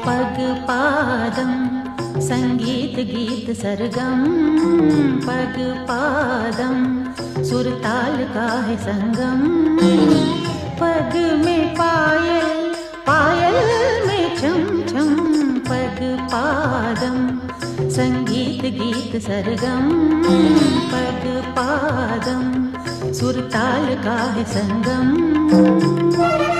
पग पादम संगीत गीत सरगम, पग पादम सुर ताल का है संगम। पग में पायल, पायल में छम छम, पग पादम संगीत गीत सरगम, पग पादम सुर ताल का है संगम।